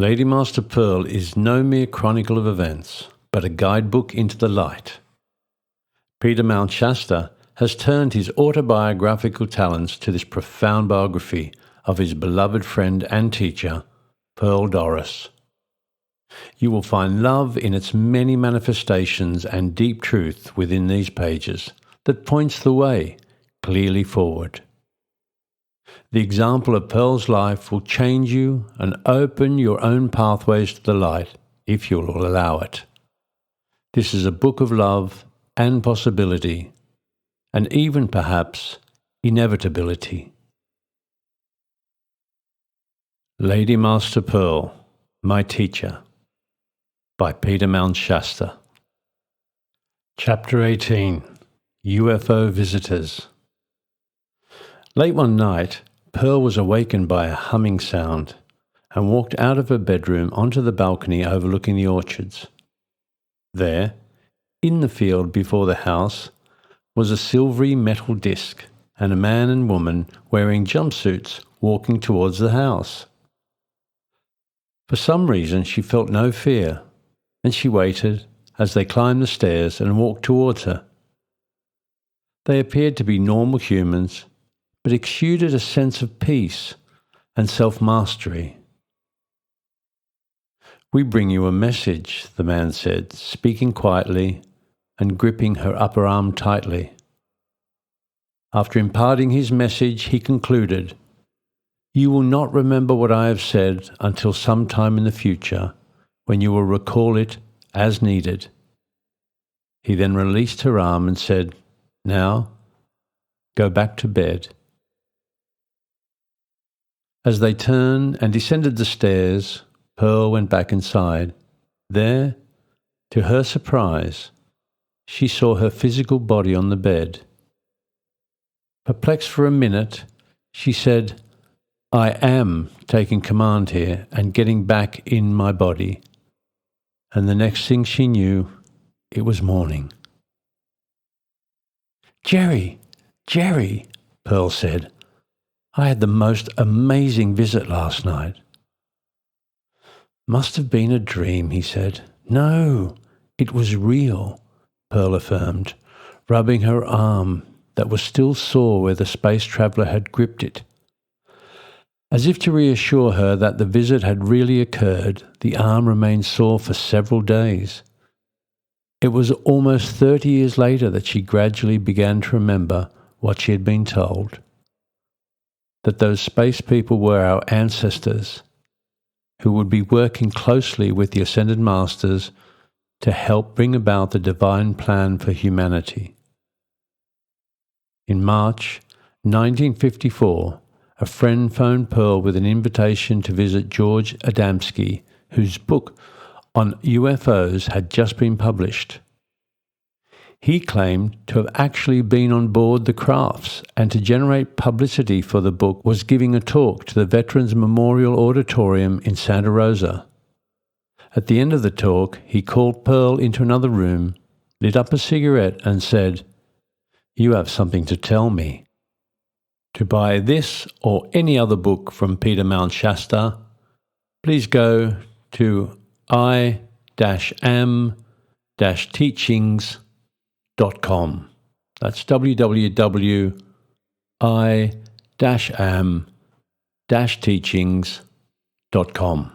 Lady Master Pearl is no mere chronicle of events, but a guidebook into the light. Peter Mount Shasta has turned his autobiographical talents to this profound biography of his beloved friend and teacher, Pearl Doris. You will find love in its many manifestations and deep truth within these pages that points the way clearly forward. The example of Pearl's life will change you and open your own pathways to the light if you will allow it. This is a book of love and possibility, and even perhaps inevitability. Lady Master Pearl, My Teacher, by Peter Mount Shasta. Chapter 18, UFO Visitors. Late one night, Pearl was awakened by a humming sound and walked out of her bedroom onto the balcony overlooking the orchards. There, in the field before the house, was a silvery metal disc and a man and woman wearing jumpsuits walking towards the house. For some reason she felt no fear, and she waited as they climbed the stairs and walked towards her. They appeared to be normal humans, but exuded a sense of peace and self-mastery. "We bring you a message," the man said, speaking quietly and gripping her upper arm tightly. After imparting his message, he concluded, "You will not remember what I have said until some time in the future, when you will recall it as needed." He then released her arm and said, "Now, go back to bed." As they turned and descended the stairs, Pearl went back inside. There, to her surprise, she saw her physical body on the bed. Perplexed for a minute, she said, "I am taking command here and getting back in my body." And the next thing she knew, it was morning. Jerry, Pearl said, "I had the most amazing visit last night." "Must have been a dream," he said. "No, it was real," Pearl affirmed, rubbing her arm that was still sore where the space traveller had gripped it. As if to reassure her that the visit had really occurred, the arm remained sore for several days. It was almost 30 years later that she gradually began to remember what she had been told, that those space people were our ancestors who would be working closely with the Ascended Masters to help bring about the divine plan for humanity. In March 1954, a friend phoned Pearl with an invitation to visit George Adamski, whose book on UFOs had just been published. He claimed to have actually been on board the crafts, and to generate publicity for the book was giving a talk to the Veterans Memorial Auditorium in Santa Rosa. At the end of the talk, he called Pearl into another room, lit up a cigarette and said, "You have something to tell me." To buy this or any other book from Peter Mount Shasta, please go to i-am-teachings.com. That's www.i-am-teachings.com.